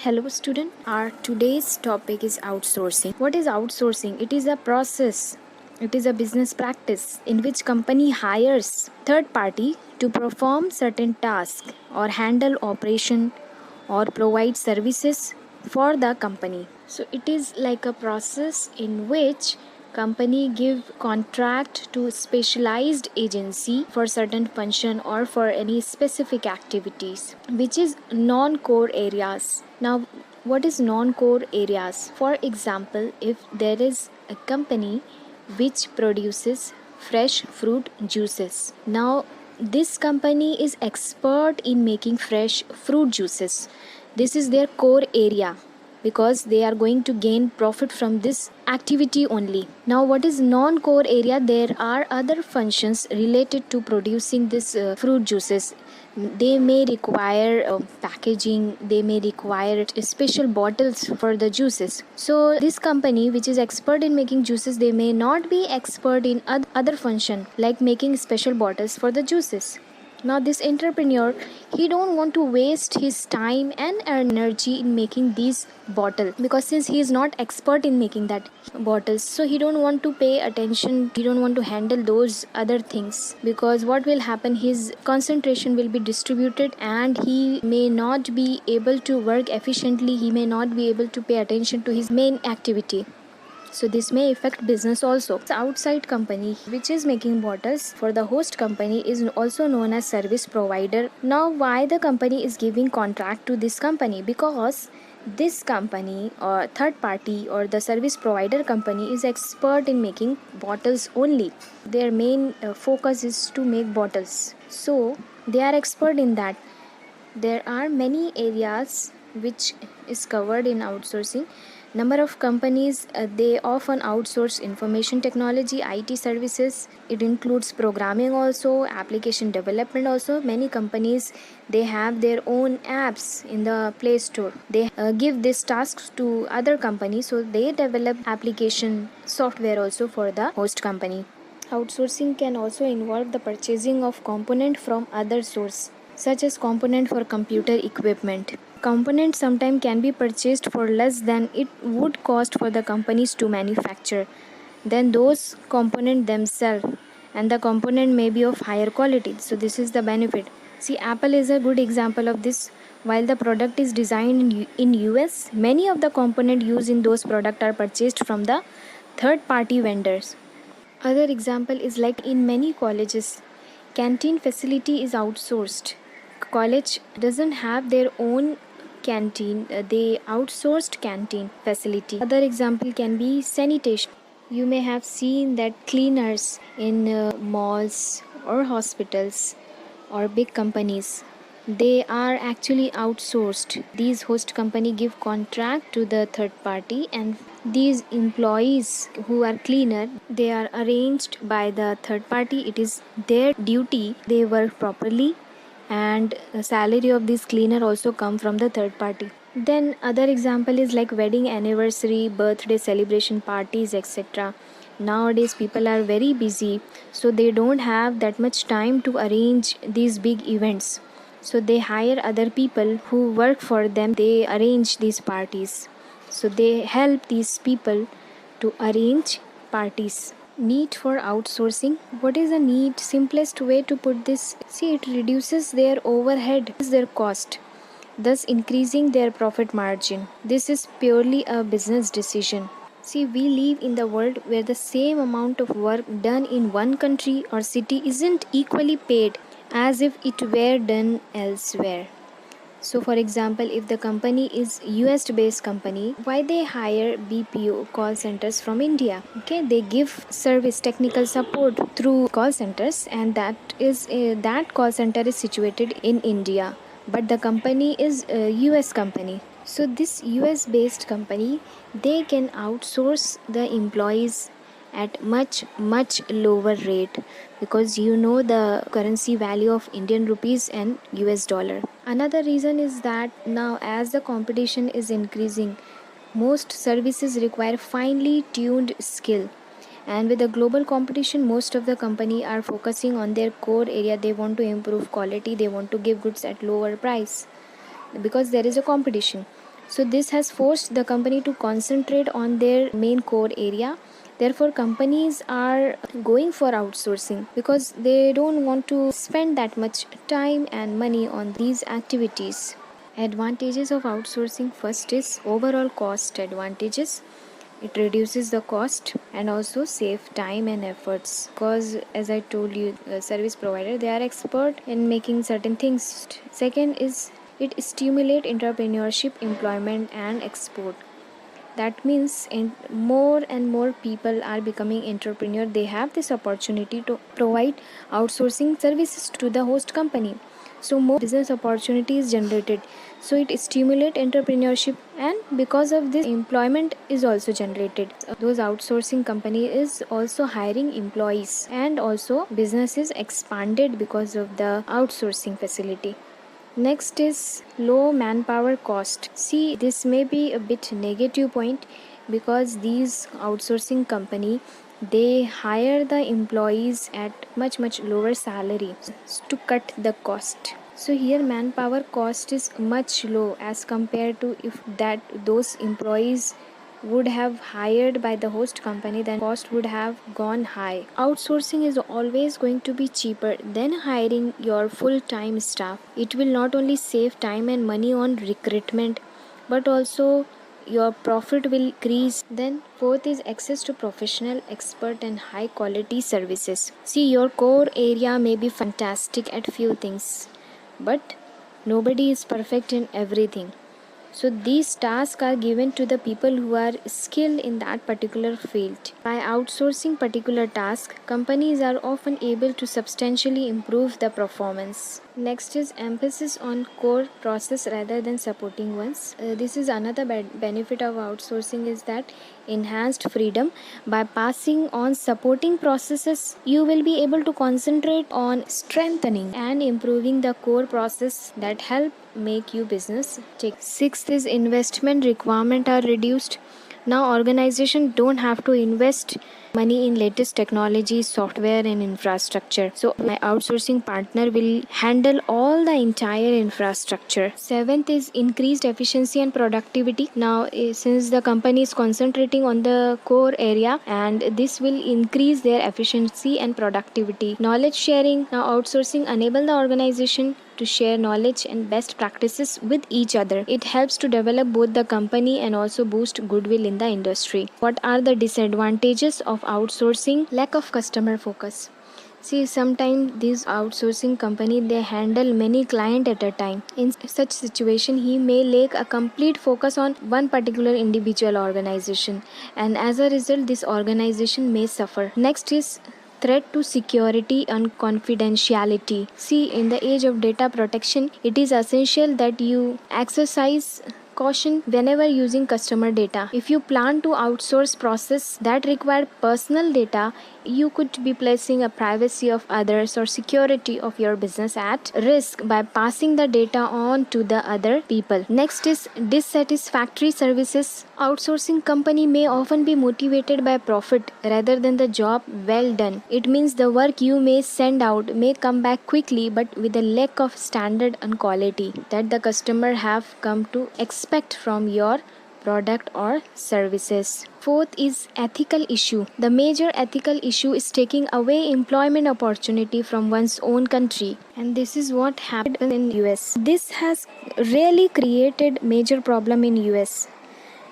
Hello student, our today's topic is outsourcing. What is outsourcing? It is a process. It is a business practice in which company hires third party to perform certain tasks or handle operation or provide services for the company. So it is like a process in which company give contract to specialized agency for certain function or for any specific activities which is non-core areas. Now what is non-core areas? For example, if there is a company which produces fresh fruit juices. Now this company is expert in making fresh fruit juices. This is their core area because they are going to gain profit from this activity only. Now what is non-core area? There are other functions related to producing this fruit juices. They may require packaging, they may require special bottles for the juices. So this company which is expert in making juices, they may not be expert in other function like making special bottles for the juices. Now this entrepreneur, he don't want to waste his time and energy in making these bottle, because since he is not expert in making that bottles, so he don't want to pay attention, he don't want to handle those other things, because what will happen, his concentration will be distributed and he may not be able to work efficiently, he may not be able to pay attention to his main activity. So this may affect business also. The outside company which is making bottles for the host company is also known as service provider. Now why the company is giving contract to this company? Because this company or third party or the service provider company is expert in making bottles only. Their main focus is to make bottles. So they are expert in that. There are many areas which is covered in outsourcing. Number of companies, they often outsource information technology, IT services. It includes programming also, application development also. Many companies, they have their own apps in the Play Store. They give these tasks to other companies, so they develop application software also for the host company. Outsourcing can also involve the purchasing of component from other source, such as component for computer equipment. Components sometimes can be purchased for less than it would cost for the companies to manufacture than those components themselves, and the component may be of higher quality. So this is the benefit. See, Apple is a good example of this. While the product is designed in US, many of the components used in those products are purchased from the third party vendors. Other example is like in many colleges, canteen facility is outsourced. College doesn't have their own canteen, they outsourced canteen facility. Other example can be sanitation. You may have seen that cleaners in malls or hospitals or big companies, they are actually outsourced. These host company give contract to the third party, and these employees who are cleaner, they are arranged by the third party. It is their duty, they work properly, and the salary of this cleaner also come from the third party. Then other example is like wedding anniversary, birthday celebration parties, etc. Nowadays people are very busy, so they don't have that much time to arrange these big events, so they hire other people who work for them, they arrange these parties, so they help these people to arrange parties. Need for outsourcing. What is the need? Simplest way to put this, see, it reduces their overhead, their cost, thus increasing their profit margin. This is purely a business decision. See, we live in the world where the same amount of work done in one country or city isn't equally paid as if it were done elsewhere. So for example, if the company is US based company, why they hire BPO call centers from India? Okay, they give service technical support through call centers, and that call center is situated in India, but the company is a US company. So this US based company, they can outsource the employees at much lower rate, because you know the currency value of Indian rupees and US dollar. Another reason is that now as the competition is increasing, most services require finely tuned skill, and with the global competition, most of the company are focusing on their core area. They want to improve quality, they want to give goods at lower price because there is a competition. So this has forced the company to concentrate on their main core area. Therefore, companies are going for outsourcing because they don't want to spend that much time and money on these activities. Advantages of outsourcing: first is overall cost advantages. It reduces the cost and also save time and efforts, because as I told you, service provider, they are expert in making certain things. Second is it stimulate entrepreneurship, employment and export. That means more and more people are becoming entrepreneur. They have this opportunity to provide outsourcing services to the host company, so more business opportunities generated. So it stimulate entrepreneurship, and because of this, employment is also generated. Those outsourcing company is also hiring employees, and also business is expanded because of the outsourcing facility. Next is low manpower cost. See, this may be a bit negative point, because these outsourcing company, they hire the employees at much lower salary to cut the cost. So here manpower cost is much low as compared to if that those employees would have hired by the host company, then cost would have gone high. Outsourcing is always going to be cheaper than hiring your full-time staff. It will not only save time and money on recruitment, but also your profit will increase. Then fourth is access to professional, expert and high quality services. See, your core area may be fantastic at few things, but nobody is perfect in everything. So these tasks are given to the people who are skilled in that particular field. By outsourcing particular tasks, companies are often able to substantially improve the performance. Next is emphasis on core process rather than supporting ones. This is another benefit of outsourcing, is that enhanced freedom. By passing on supporting processes, you will be able to concentrate on strengthening and improving the core process that help make you business take. Sixth is investment requirement are reduced. Now organization don't have to invest money in latest technology, software and infrastructure. So my outsourcing partner will handle all the entire infrastructure. Seventh is increased efficiency and productivity. Now since the company is concentrating on the core area, and this will increase their efficiency and productivity. Knowledge sharing. Now outsourcing enable the organization to share knowledge and best practices with each other. It helps to develop both the company and also boost goodwill in the industry. What are the disadvantages of outsourcing? Lack of customer focus. See, sometimes these outsourcing company, they handle many clients at a time. In such situation, he may lack a complete focus on one particular individual organization, and as a result, this organization may suffer. Next is threat to security and confidentiality. See, in the age of data protection, it is essential that you exercise caution whenever using customer data. If you plan to outsource process that require personal data, you could be placing a privacy of others or security of your business at risk by passing the data on to the other people. Next is dissatisfactory services. Outsourcing company may often be motivated by profit rather than the job well done. It means the work you may send out may come back quickly, but with a lack of standard and quality that the customer have come to expect from your product or services. Fourth is ethical issue. The major ethical issue is taking away employment opportunity from one's own country, and this is what happened in US. This has really created major problem in US.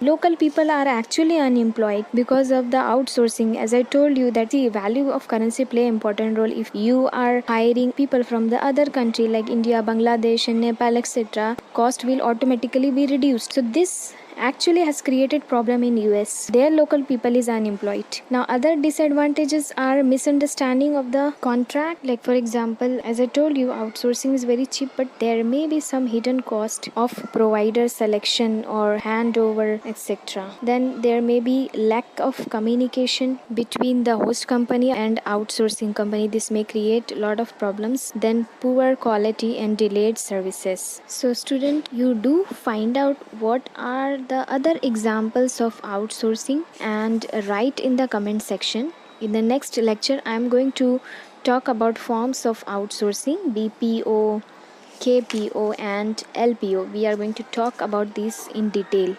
Local people are actually unemployed because of the outsourcing. As I told you, that the value of currency play important role. If you are hiring people from the other country like India, Bangladesh and Nepal, etc., cost will automatically be reduced. So this actually has created problem in US. Their local people is unemployed. Now other disadvantages are misunderstanding of the contract. Like for example, as I told you, outsourcing is very cheap, but there may be some hidden cost of provider selection or handover, etc. Then there may be lack of communication between the host company and outsourcing company. This may create a lot of problems. Then poor quality and delayed services. So student, you do find out what are the other examples of outsourcing and write in the comment section. In the next lecture, I am going to talk about forms of outsourcing: BPO, KPO and LPO. We are going to talk about this in detail.